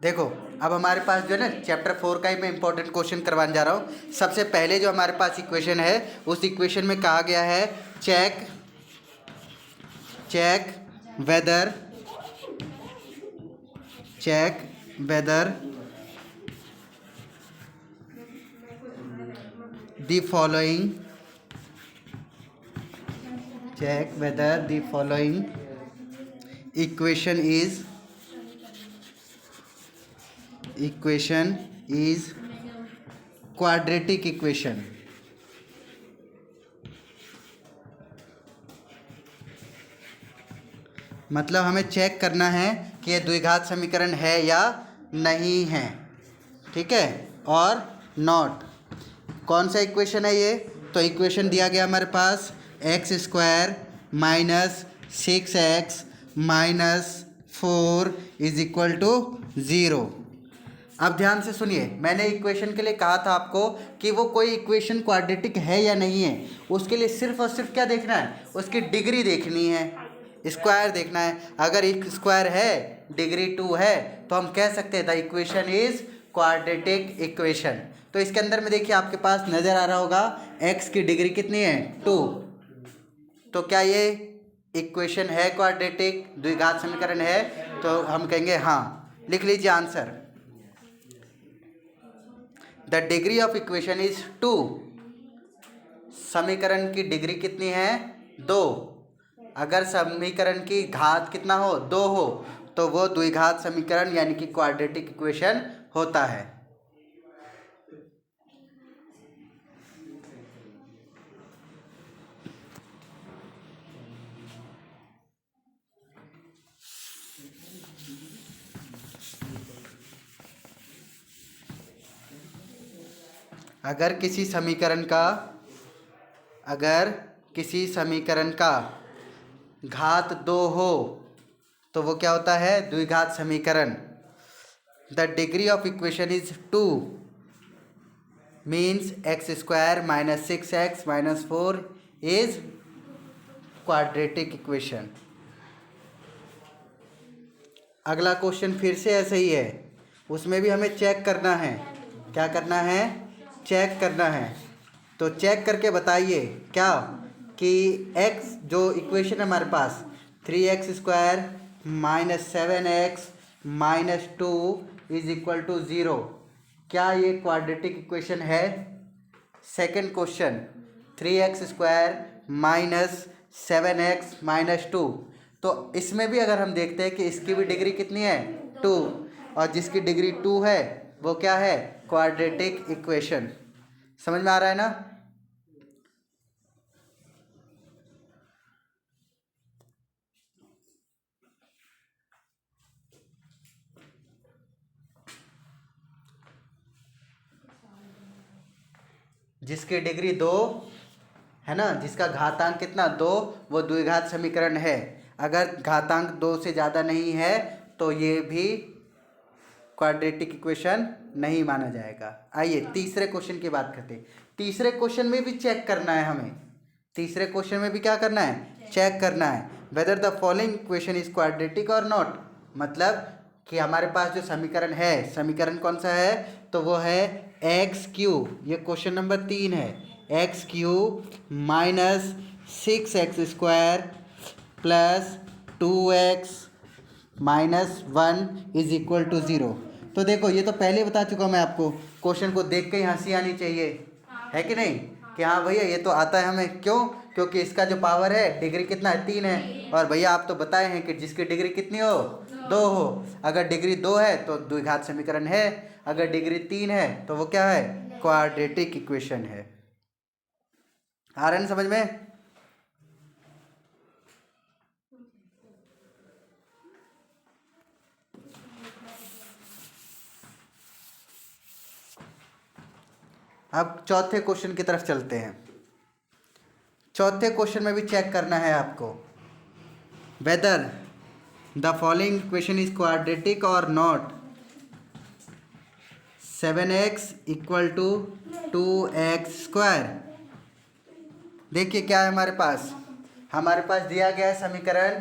देखो, अब हमारे पास जो है ना चैप्टर 4 का ही मैं इंपॉर्टेंट क्वेश्चन करवाने जा रहा हूँ। सबसे पहले जो हमारे पास इक्वेशन है, उस इक्वेशन में कहा गया है check whether the following equation is quadratic equation. मतलब हमें चेक करना है कि ये द्विघात समीकरण है या नहीं है, ठीक है। और नॉट कौन सा इक्वेशन है ये? तो इक्वेशन दिया गया हमारे पास x² minus 6x minus 4 is equal to 0। अब ध्यान से सुनिए, मैंने इक्वेशन के लिए कहा था आपको कि वो कोई इक्वेशन क्वाड्रेटिक है या नहीं है। उसके लिए सिर्फ और सिर्फ क्या देखना है? उसकी डिग्री देखनी है, स्क्वायर देखना है। अगर एक स्क्वायर है, डिग्री 2 है, तो हम कह सकते हैं the equation is quadratic equation. तो इसके अंदर में देखिए आपके पास नज़र आ रहा होगा x की डिग्री कितनी है? 2। तो क्या ये इक्वेशन है क्वाड्रेटिक, द्विघात समीकरण है? तो हम कहेंगे हाँ। लिख लीजिए answer. The degree of equation is 2। समीकरण की डिग्री कितनी है? 2। अगर समीकरण की घात कितना हो? 2 हो, तो वो द्विघात समीकरण यानी कि क्वाड्रेटिक इक्वेशन होता है। अगर किसी समीकरण का घात 2 हो तो वो क्या होता है? द्विघात समीकरण। The degree of equation is 2 means x² minus 6x minus 4 is quadratic equation. अगला क्वेश्चन फिर से ऐसे ही है, उसमें भी हमें चेक करना है। क्या करना है? चेक करना है। तो चेक करके बताइए क्या कि x जो इक्वेशन है हमारे पास 3x² minus 7x minus 2 is equal to 0, क्या ये क्वाड्रेटिक इक्वेशन है? Second question 3x² minus 7x minus 2। तो इसमें भी अगर हम देखते हैं कि इसकी भी डिग्री कितनी है? 2। और जिसकी डिग्री 2 है वो क्या है? Quadratic equation. समझ में आ रहा है ना? जिसकी डिग्री 2 है ना, जिसका घातांक कितना? 2, वो द्विघात समीकरण है। अगर घातांक 2 से ज़्यादा नहीं है तो ये भी क्वाड्रेटिक इक्वेशन नहीं माना जाएगा। आइए तीसरे क्वेश्चन की बात करते हैं। तीसरे क्वेश्चन में भी चेक करना है हमें। तीसरे क्वेश्चन में भी क्या करना है? चेक करना है weather the following equation is quadratic और नॉट। मतलब कि हमारे पास जो समीकरण है, समीकरण कौन सा है? तो वो है x³ ये क्वेश्चन नंबर 3 है। x³ minus 6x² plus 2x minus 1 is equal to 0। तो देखो, ये तो पहले बता चुका हूँ मैं आपको। क्वेश्चन को देख के ही हंसी आनी चाहिए, है कि नहीं? कि हाँ भैया ये तो आता है हमें। क्यों? क्योंकि इसका जो पावर है, डिग्री कितना है? 3 है। और भैया आप तो बताए हैं कि जिसकी डिग्री कितनी हो? 2 हो। अगर डिग्री 2 है तो द्विघात समीकरण है, अगर डिग्री 3 है तो वो क्या है? क्वाड्रेटिक इक्वेशन है। आ रहा है ना समझ में? अब चौथे क्वेश्चन की तरफ चलते हैं। चौथे क्वेश्चन में भी चेक करना है आपको whether the following equation is quadratic और not. 7x equal to 2x²। देखिए क्या है हमारे पास? हमारे पास दिया गया है समीकरण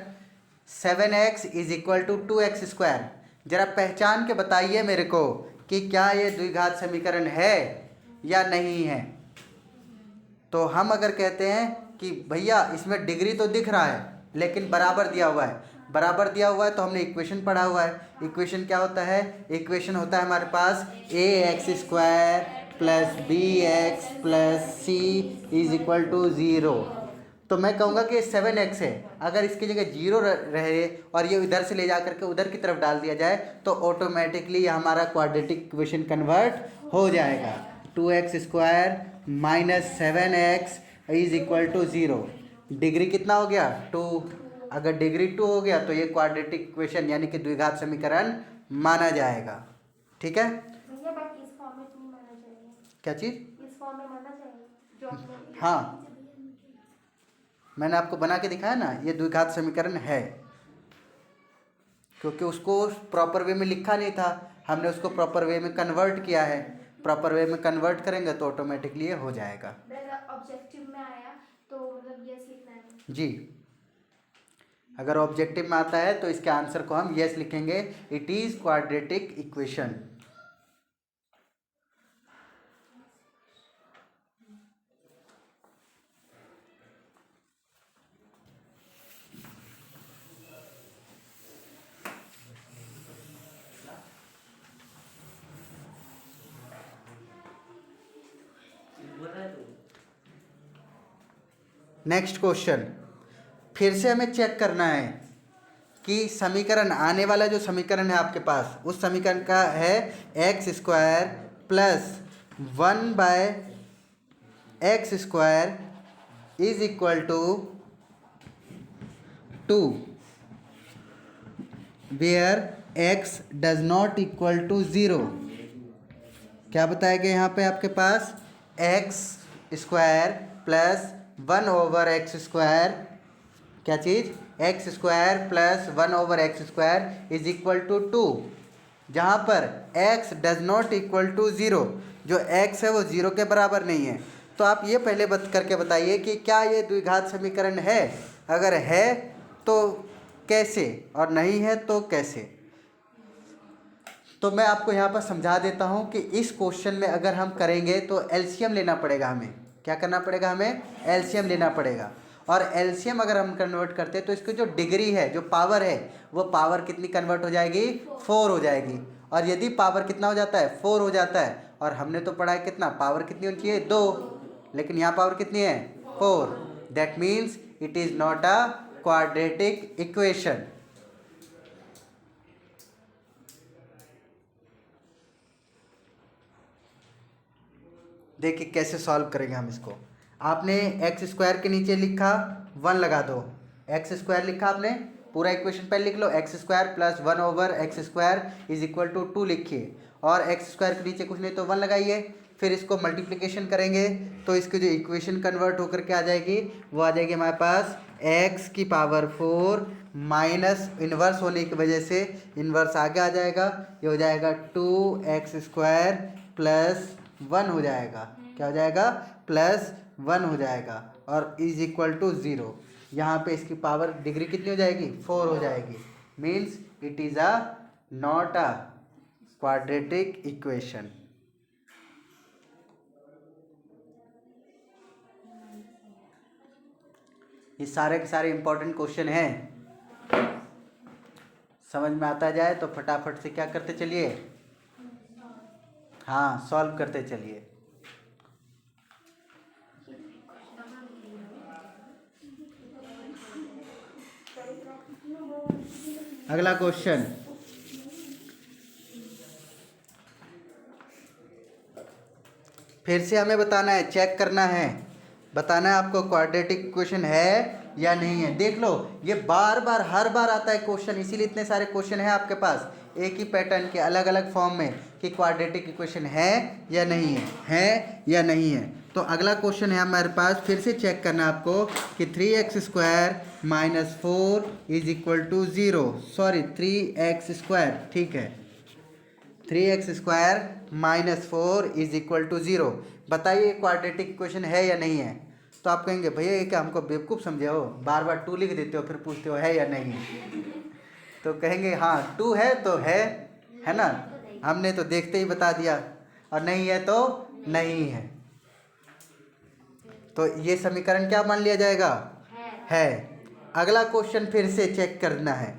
7x is equal to 2x²। जरा पहचान के बताइए मेरे को कि क्या ये द्विघात समीकरण है या नहीं है। तो हम अगर कहते हैं कि भैया इसमें डिग्री तो दिख रहा है लेकिन बराबर दिया हुआ है, बराबर दिया हुआ है तो हमने इक्वेशन पढ़ा हुआ है। इक्वेशन क्या होता है? इक्वेशन होता है हमारे पास ax² plus bx plus c is equal to 0। तो मैं कहूँगा कि 7x है, अगर इसकी जगह 0 रहे और ये इधर से ले जा करके उधर की तरफ डाल दिया जाए तो ऑटोमेटिकली ये हमारा क्वाड्रेटिक इक्वेशन कन्वर्ट हो जाएगा। 2x² minus 7x is equal to 0। Degree कितना हो गया? 2। अगर डिग्री 2 हो गया तो ये क्वाड्रेटिक इक्वेशन यानी कि द्विघात समीकरण माना जाएगा। ठीक है? भैया बट इस फॉर्म में नहीं माना जाएगा। क्या चीज़? इस फॉर्म में माना जाएगा जो आपने। हाँ, मैंने आपको बना के दिखाया ना, ये द्विघात समीकरण है, क्योंकि उसको प्रॉपर वे में लिखा नहीं था, हमने उसको प्रॉपर वे में कन्वर्ट किया है। प्रॉपर वे में कन्वर्ट करेंगे तो ऑटोमेटिकली ये हो जाएगा। ऑब्जेक्टिव में आया तो मतलब यस लिखना है जी, अगर ऑब्जेक्टिव में आता है तो इसके आंसर को हम यस लिखेंगे, it is quadratic equation. Next question, फिर से हमें चेक करना है कि समीकरण आने वाला जो समीकरण है आपके पास उस समीकरण का है x² plus 1/x² is equal to 2 where x does not equal to 0। क्या बताया गया यहाँ पे आपके पास? x² प्लस 1/x², क्या चीज़? x² plus 1/x² is equal to 2, जहाँ पर x does not equal to 0, जो x है वो 0 के बराबर नहीं है। तो आप ये पहले करके बताइए कि क्या ये द्विघात समीकरण है, अगर है तो कैसे और नहीं है तो कैसे। तो मैं आपको यहाँ पर समझा देता हूँ कि इस क्वेश्चन में अगर हम करेंगे तो एलसीएम लेना पड़ेगा हमें। क्या करना पड़ेगा? हमें एलसीएम लेना पड़ेगा। और एलसीएम अगर हम कन्वर्ट करते हैं तो इसकी जो डिग्री है, जो पावर है, वो पावर कितनी कन्वर्ट हो जाएगी? 4 हो जाएगी। और यदि पावर कितना हो जाता है? 4 हो जाता है। और हमने तो पढ़ा है कितना पावर कितनी होनी चाहिए? 2, लेकिन यहाँ पावर कितनी है? 4। That means it is not a quadratic equation. देखिए कैसे सॉल्व करेंगे हम इसको। आपने x² के नीचे लिखा 1 लगा दो, x² लिखा आपने, पूरा इक्वेशन पहले लिख लो, x² plus 1/x² is equal to 2 लिखिए, और x² के नीचे कुछ नहीं तो 1 लगाइए। फिर इसको मल्टीप्लिकेशन करेंगे तो इसकी जो इक्वेशन कन्वर्ट होकर के आ जाएगी वो आ जाएगी हमारे पास x की पावर 4 माइनस इन्वर्स होने की वजह से इन्वर्स आगे आ जाएगा, ये हो जाएगा 2x² प्लस 1 हो जाएगा। क्या हो जाएगा? प्लस 1 हो जाएगा और इज इक्वल टू 0। यहाँ पे इसकी पावर डिग्री कितनी हो जाएगी? 4 हो जाएगी। Means it is a not a quadratic equation. ये सारे के सारे इंपॉर्टेंट क्वेश्चन हैं, समझ में आता जाए तो फटाफट से क्या करते चलिए, हाँ सॉल्व करते चलिए। अगला क्वेश्चन, फिर से हमें बताना है, चेक करना है, बताना है आपको क्वाड्रेटिक इक्वेशन है या नहीं है। देख लो ये बार बार हर बार आता है क्वेश्चन, इसीलिए इतने सारे क्वेश्चन हैं आपके पास एक ही पैटर्न के अलग अलग फॉर्म में कि क्वाड्रेटिक इक्वेशन है या नहीं है या नहीं है। तो अगला क्वेश्चन है हमारे पास, फिर से चेक करना आपको कि 3x² minus 4 is equal to 0, sorry 3x², ठीक है 3x² minus 4 is equal to 0। बताइए क्वाड्रेटिक इक्वेशन है या नहीं है। तो आप कहेंगे भैया ये क्या हमको बेवकूफ़ समझे हो, बार बार 2 लिख देते हो फिर पूछते हो है या नहीं। तो कहेंगे हाँ 2 है तो है ना, हमने तो देखते ही बता दिया, और नहीं है तो नहीं है। तो ये समीकरण क्या मान लिया जाएगा, है। अगला क्वेश्चन फिर से चेक करना है,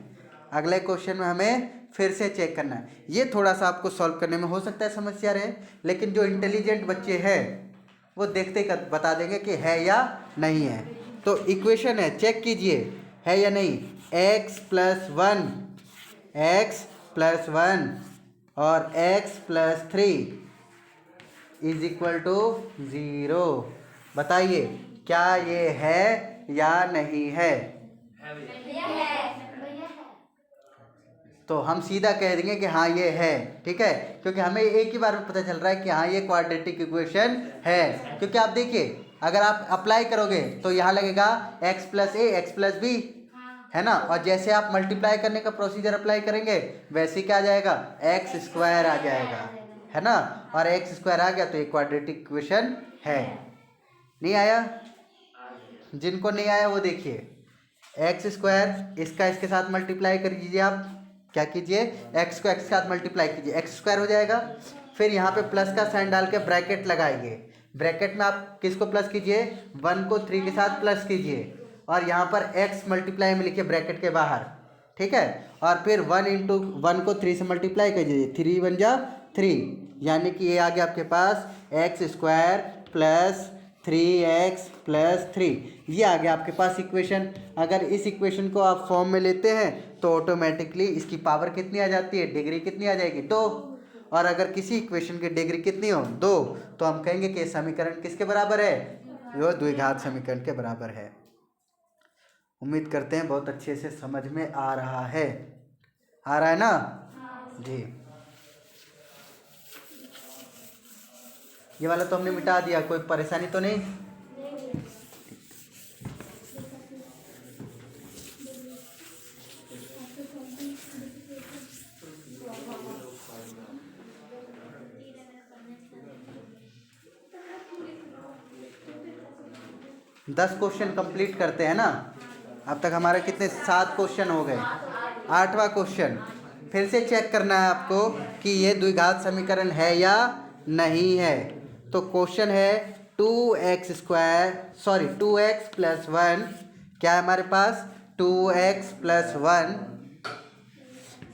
अगले क्वेश्चन में हमें फिर से चेक करना है। ये थोड़ा सा आपको सॉल्व करने में हो सकता है समस्या रहे, लेकिन जो इंटेलिजेंट बच्चे हैं वो देखते ही बता देंगे कि है या नहीं है। तो इक्वेशन है, चेक कीजिए है या नहीं। x प्लस 1 और x+3 इज इक्वल टू 0। बताइए क्या ये है या नहीं है। तो हम सीधा कह देंगे कि हाँ ये है, ठीक है, क्योंकि हमें एक ही बार में पता चल रहा है कि हाँ ये क्वाड्रेटिक इक्वेशन है। क्योंकि आप देखिए अगर आप अप्लाई करोगे तो यहाँ लगेगा x+a x+b, है ना, और जैसे आप मल्टीप्लाई करने का प्रोसीजर अप्लाई करेंगे वैसे क्या आ जाएगा, x² आ जाएगा, है ना, और x² आ गया तो ये क्वाड्रेटिक इक्वेशन है। नहीं आया? जिनको नहीं आया वो देखिए, x² इसका इसके साथ मल्टीप्लाई कर लीजिए, आप क्या कीजिए, x को x के साथ मल्टीप्लाई कीजिए, x² हो जाएगा। फिर यहाँ पे प्लस का साइन डाल के ब्रैकेट लगाइए, ब्रैकेट में आप किसको प्लस कीजिए, 1 को 3 के साथ प्लस कीजिए, और यहाँ पर x मल्टीप्लाई में लिखिए ब्रैकेट के बाहर, ठीक है, और फिर 1 × 1 को 3 से मल्टीप्लाई कीजिए, 3 बन जा 3, यानी कि ये आ गया आपके पास x² प्लस 3x+3, ये आ गया आपके पास इक्वेशन। अगर इस इक्वेशन को आप फॉर्म में लेते हैं तो ऑटोमेटिकली इसकी पावर कितनी आ जाती है, डिग्री कितनी आ जाएगी, 2। और अगर किसी इक्वेशन की डिग्री कितनी हो, 2, तो हम कहेंगे कि समीकरण किसके बराबर है, वो द्विघात समीकरण के बराबर है। उम्मीद करते हैं बहुत अच्छे से समझ में आ रहा है, आ रहा है ना जी। ये वाला तो हमने मिटा दिया, कोई परेशानी तो नहीं। दस क्वेश्चन कंप्लीट करते हैं ना, अब तक हमारे कितने 7 क्वेश्चन हो गए, 8वां क्वेश्चन फिर से चेक करना है आपको कि ये द्विघात समीकरण है या नहीं है। तो क्वेश्चन है 2x+ 2x+1, क्या है हमारे पास, 2x+1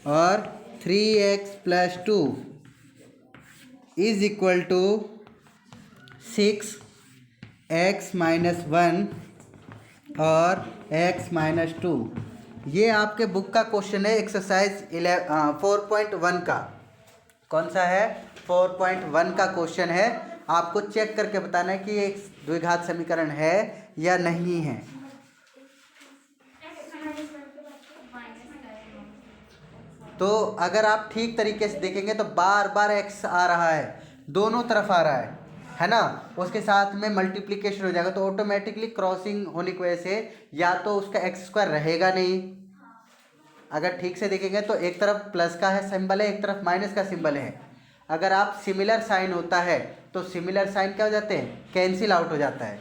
और 3x+2 is equal to 6x-1 और x-2। ये आपके बुक का क्वेश्चन है, एक्सरसाइज 4.1 का। कौन सा है, 4.1 का क्वेश्चन है। आपको चेक करके बताना है कि ये द्विघात समीकरण है या नहीं है। तो अगर आप ठीक तरीके से देखेंगे तो बार बार x आ रहा है, दोनों तरफ आ रहा है ना, उसके साथ में मल्टीप्लिकेशन हो जाएगा, तो ऑटोमेटिकली क्रॉसिंग होने की वजह से या तो उसका x² रहेगा नहीं। अगर ठीक से देखेंगे तो एक तरफ प्लस का है सिंबल है, एक तरफ माइनस का सिंबल है। अगर आप सिमिलर साइन होता है तो सिमिलर साइन क्या हो जाते हैं, कैंसिल आउट हो जाता है।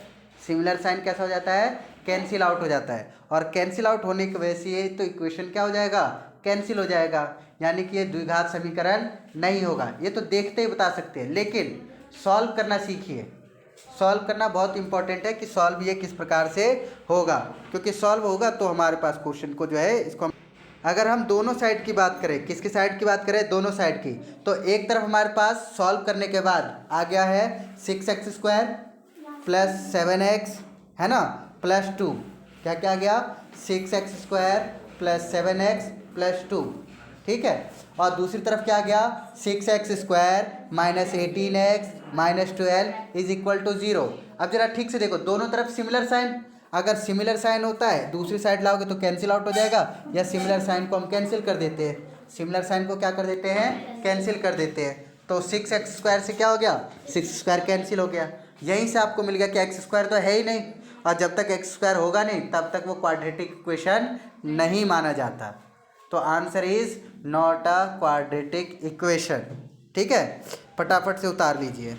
सिमिलर साइन कैसा हो जाता है, कैंसिल आउट हो जाता है, और कैंसिल आउट होने की वजह से तो इक्वेशन क्या हो जाएगा, कैंसिल हो जाएगा, यानी कि ये द्विघात समीकरण नहीं होगा। ये तो देखते ही बता सकते हैं, लेकिन सॉल्व करना सीखिए। सॉल्व करना बहुत इंपॉर्टेंट है कि सॉल्व ये किस प्रकार से होगा, क्योंकि सॉल्व होगा तो हमारे पास क्वेश्चन को जो है इसको अगर हम दोनों साइड की बात करें, किसकी साइड की बात करें, दोनों साइड की, तो एक तरफ हमारे पास सॉल्व करने के बाद आ गया है 6x² प्लस 7x, है ना, +2। क्या क्या आ गया, 6x² प्लस 7x प्लस 2, ठीक है। और दूसरी तरफ क्या आ गया, 6x² minus 18x minus 12 is equal to 0। अब जरा ठीक से देखो, दोनों तरफ सिमिलर साइन, अगर सिमिलर साइन होता है दूसरी साइड लाओगे तो कैंसिल आउट हो जाएगा, या सिमिलर साइन को हम कैंसिल कर देते हैं, सिमिलर साइन को क्या कर देते हैं, कैंसिल कर देते हैं। तो 6x² से क्या हो गया, 6² कैंसिल हो गया। यहीं से आपको मिल गया कि x² तो है ही नहीं, और जब तक x² होगा नहीं तब तक वो क्वाड्रेटिक इक्वेशन नहीं माना जाता। तो answer is not a quadratic equation, ठीक है। फटाफट से उतार लीजिए।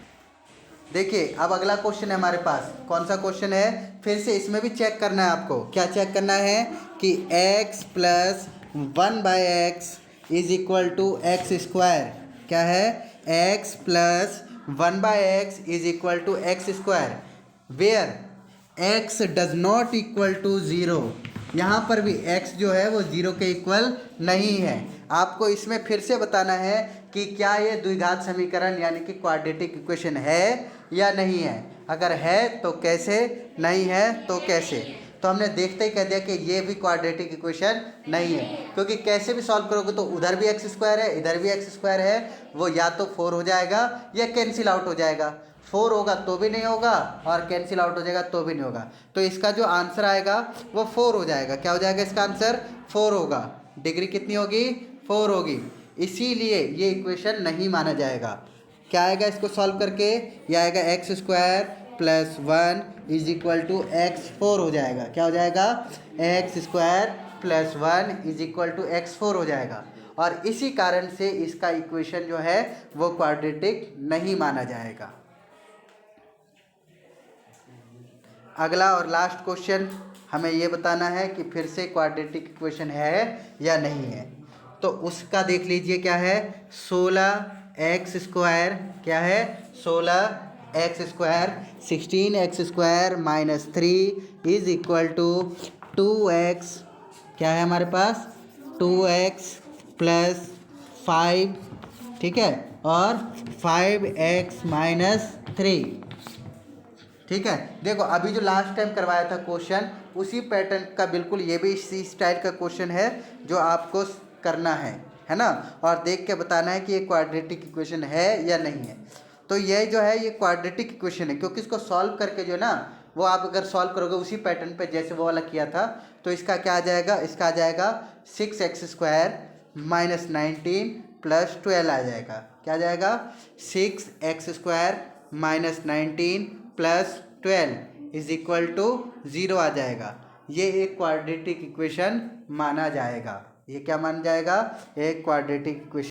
देखिए अब अगला क्वेश्चन है हमारे पास, कौन सा क्वेश्चन है, फिर से इसमें भी चेक करना है आपको। क्या चेक करना है कि x plus 1/x is equal to x square, क्या है, x plus 1/x is equal to x square, where x does not equal to zero. यहाँ पर भी x जो है वो ज़ीरो के इक्वल नहीं है। आपको इसमें फिर से बताना है कि क्या ये द्विघात समीकरण यानी कि क्वाड्रेटिक इक्वेशन है या नहीं है। अगर है तो कैसे, नहीं है तो कैसे। तो हमने देखते ही कह दिया कि ये भी क्वाड्रेटिक इक्वेशन नहीं है, क्योंकि कैसे भी सॉल्व करोगे तो उधर भी एक्स स्क्वायर है, इधर भी एक्स स्क्वायर है, वो या तो 4 हो जाएगा या कैंसिल आउट हो जाएगा। 4 होगा तो भी नहीं होगा और कैंसिल आउट हो जाएगा तो भी नहीं होगा। तो इसका जो आंसर आएगा वो 4 हो जाएगा। क्या हो जाएगा इसका आंसर, 4 होगा। डिग्री कितनी होगी, 4 होगी। इसीलिए ये इक्वेशन नहीं माना जाएगा। क्या आएगा इसको सॉल्व करके, ये आएगा x square plus 1 is equal to x 4 हो जाएगा। क्या हो जाएगा, x square plus 1 is equal to x 4 हो जाएगा। और इसी कारण से इसका इक्वेशन जो है वो क्वाड्रेटिक नहीं माना जाएगा। अगला और लास्ट क्वेश्चन हमें ये बताना है कि फिर से क्वाड्रेटिक इक्वेशन है या नहीं है। तो उसका देख लीजिए, क्या है, 16x स्क्वायर, क्या है, 16x square 16x square minus 3 is equal to 2x, क्या है हमारे पास, 2x प्लस 5, ठीक है, और 5x माइनस 3, ठीक है। देखो अभी जो लास्ट टाइम करवाया था क्वेश्चन, उसी पैटर्न का बिल्कुल ये भी इसी स्टाइल का क्वेश्चन है जो आपको करना है ना, और देख के बताना है कि ये क्वाड्रेटिक इक्वेशन है या नहीं है। तो ये जो है ये क्वाड्रेटिक इक्वेशन है, क्योंकि इसको सॉल्व करके जो ना वो आप अगर सॉल्व करोगे उसी पैटर्न पे जैसे वो वाला किया था, तो इसका क्या आ जाएगा, इसका आ जाएगा 6x स्क्वायर माइनस 19 प्लस 12 आ जाएगा। क्या आ जाएगा, 6x square minus 19 plus 12 is equal to 0 आ जाएगा। ये एक क्वाड्रेटिक इक्वेशन माना जाएगा। ये क्या माना जाएगा, एक क्वाड्रेटिक इक्वेशन।